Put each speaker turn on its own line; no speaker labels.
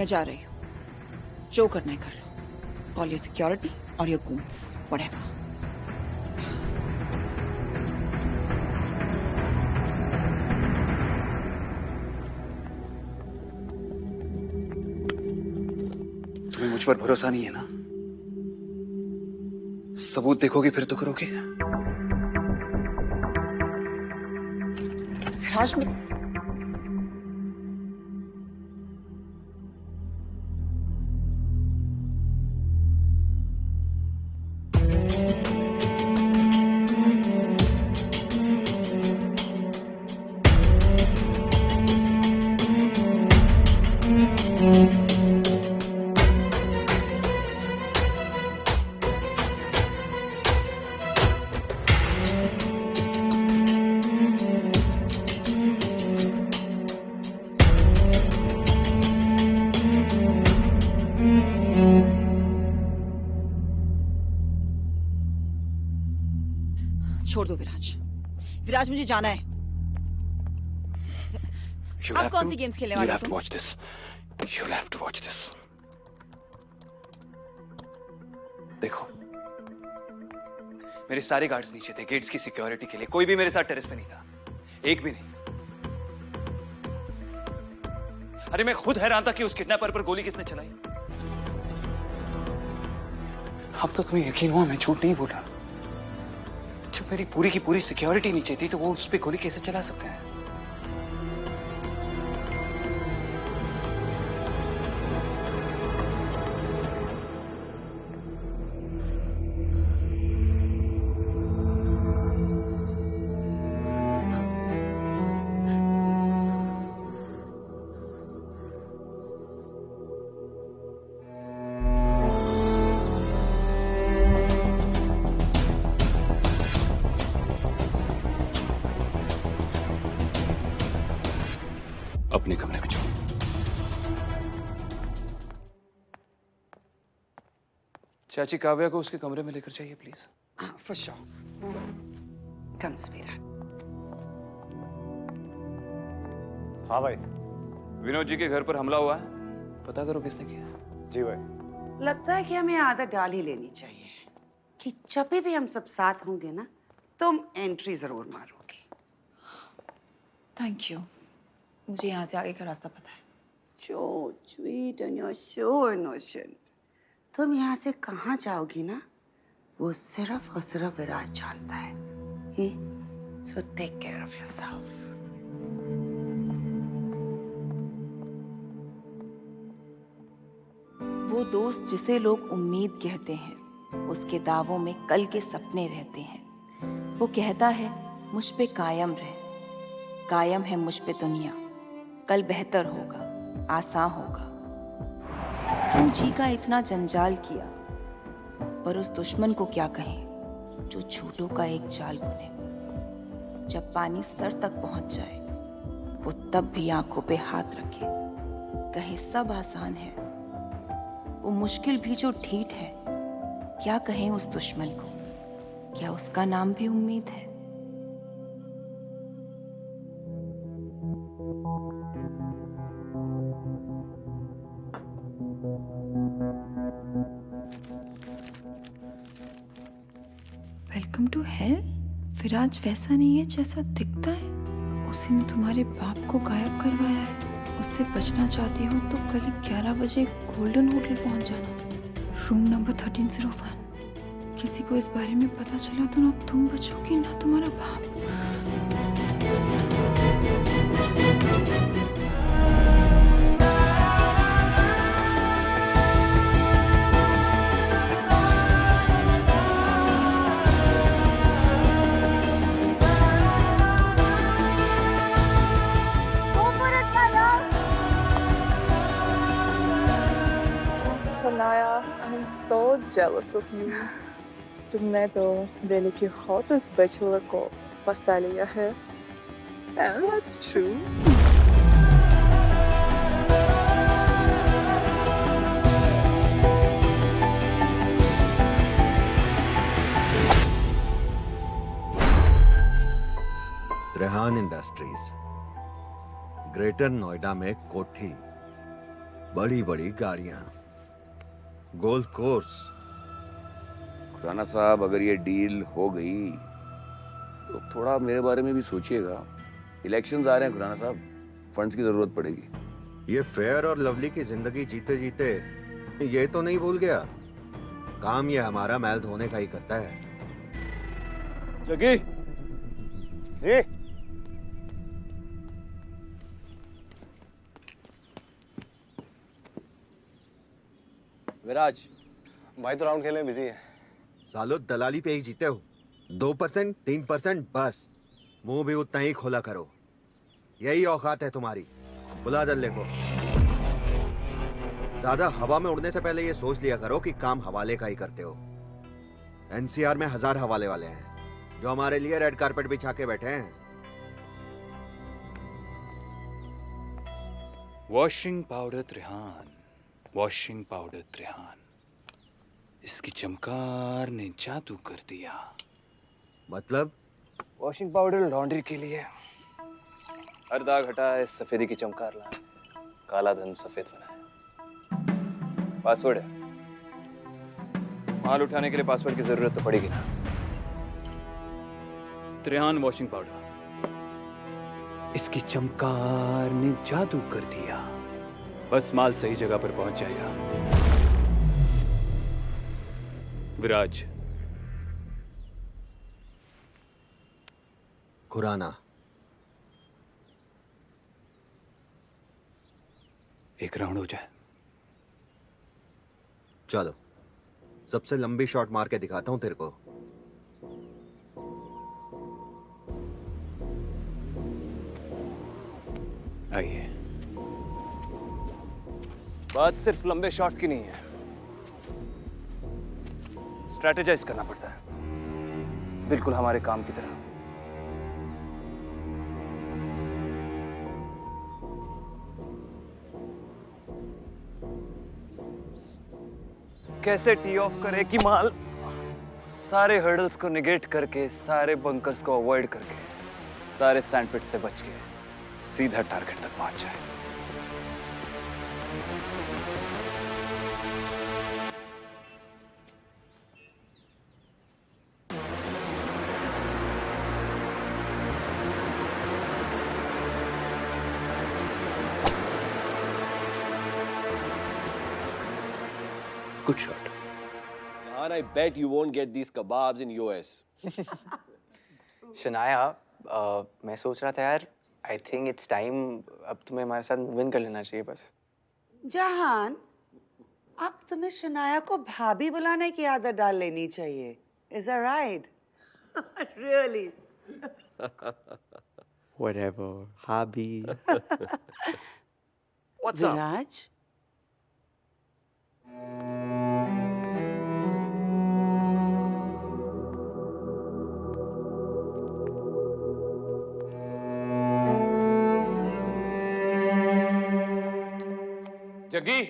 मैं जा रही हूँ, जो करना है कर लो। कॉल योर सिक्योरिटी और योर गूंस, व्हाटएवर।
तुम्हें मुझ पर भरोसा नहीं है ना? सबूत देखोगी फिर तो करोगे।
राज में छोड़ दो विराज। विराज, मुझे जाना है। आप कौन सी गेम्स खेलने वाले हो?
You'll have to watch this. देखो, मेरे सारे गार्ड्स नीचे थे गेट्स की सिक्योरिटी के लिए। कोई भी मेरे साथ टेरेस पे नहीं था, एक भी नहीं। अरे मैं खुद हैरान था कि उस किडनैपर पर गोली किसने चलाई। अब तो तुम्हें यकीन हुआ मैं झूठ नहीं बोला। जब मेरी पूरी की पूरी सिक्योरिटी नीचे थी तो वो उस पर गोली कैसे चला सकते हैं? अपने कमरे में जाओ। चाची, काव्या को उसके कमरे में लेकर जाइए please.
For sure. Come, sweetheart.
हाँ भाई।
विनोद जी के घर पर हमला हुआ है, पता करो किसने किया।
जी भाई।
लगता है कि हमें आदत डाल ही लेनी चाहिए कि जब भी हम सब साथ होंगे ना, तुम एंट्री जरूर मारोगे।
थैंक यू, मुझे यहाँ से आगे का रास्ता पता है।
So sweet and you're so innocent. तुम यहाँ से कहाँ जाओगी ना, वो सिर्फ और सिर्फ विराज जानता है। So take care of yourself.
वो दोस्त जिसे लोग उम्मीद कहते हैं, उसके दावों में कल के सपने रहते हैं। वो कहता है मुझ पे कायम रह, कायम है मुझ पे दुनिया, कल बेहतर होगा, आसान होगा। क्यों जी का इतना जंजाल किया, पर उस दुश्मन को क्या कहें जो झूठों का एक जाल बुने। जब पानी सर तक पहुंच जाए, वो तब भी आंखों पे हाथ रखे, कहे सब आसान है। वो मुश्किल भी जो ठीठ है, क्या कहें उस दुश्मन को, क्या उसका नाम भी उम्मीद है।
Welcome to hell. विराज वैसा नहीं है जैसा दिखता है। उसी ने तुम्हारे बाप को गायब करवाया है। उससे बचना चाहती हो तो करीब 11 बजे गोल्डन होटल पहुंच जाना, रूम नंबर 1301। किसी को इस बारे में पता चला तो ना तुम बचोगी ना तुम्हारा बाप।
Shania, I'm so jealous of you. तुमने तो दिल्ली की hottest bachelor को फंसा लिया है। And that's true.
Trehan industries, greater Noida में कोठी, बड़ी बड़ी गाड़ियां, गोल्फ कोर्स।
खुराना साहब, अगर ये डील हो गई तो थोड़ा मेरे बारे में भी सोचिएगा। इलेक्शंस आ रहे हैं खुराना साहब, फंड्स की जरूरत पड़ेगी।
ये फेयर और लवली की जिंदगी जीते जीते ये तो नहीं भूल गया, काम ये हमारा मैल धोने का ही करता है।
जगी जी,
विराज भाई तो राउंड खेलने में बिजी है।
सालो दलाली पे ही जीते हो। 2% 3% बस, मुंह भी उतना ही खोला करो। यही औकात है तुम्हारी। बुला दल्ले को। ज्यादा हवा में उड़ने से पहले ये सोच लिया करो कि काम हवाले का ही करते हो। एनसीआर में 1000 हवाले वाले हैं जो हमारे लिए रेड कारपेट बिछा के बैठे हैं।
वॉशिंग पाउडर त्रिहान, वॉशिंग पाउडर त्रिहान, इसकी चमकार ने जादू कर दिया।
मतलब
वॉशिंग पाउडर लॉन्ड्री के लिए, हर दाग हटा है, सफेदी की चमकार लाए, काला धन सफेद बनाए। पासवर्ड है, माल उठाने के लिए पासवर्ड की जरूरत तो पड़ेगी ना।
त्रिहान वॉशिंग पाउडर, इसकी चमकार ने जादू कर दिया। बस माल सही जगह पर पहुंच जाएगा। विराज,
खुराना,
एक राउंड हो जाए।
चलो सबसे लंबी शॉट मार के दिखाता हूं तेरे को।
आइए।
बात सिर्फ लंबे शॉट की नहीं है, स्ट्रैटेजाइज करना पड़ता है, बिल्कुल हमारे काम की तरह। कैसे टी ऑफ करे कि माल सारे हर्डल्स को निगेट करके, सारे बंकर्स को अवॉइड करके, सारे सैंडपिट से बच के सीधा टारगेट तक पहुंच जाए।
Good shot.
And I bet you won't get these kebabs in US.
Shanaya, मैं सोच रहा था यार, आई थिंक इट्स टाइम अब तुम्हें हमारे साथ मूव इन कर लेना चाहिए बस।
जहान, अब तुम्हें शनाया को भाभी बुलाने की आदत डाल लेनी चाहिए। Is that right? Really?
Whatever, hobby.
What's up?
Viraj,
Jaggi,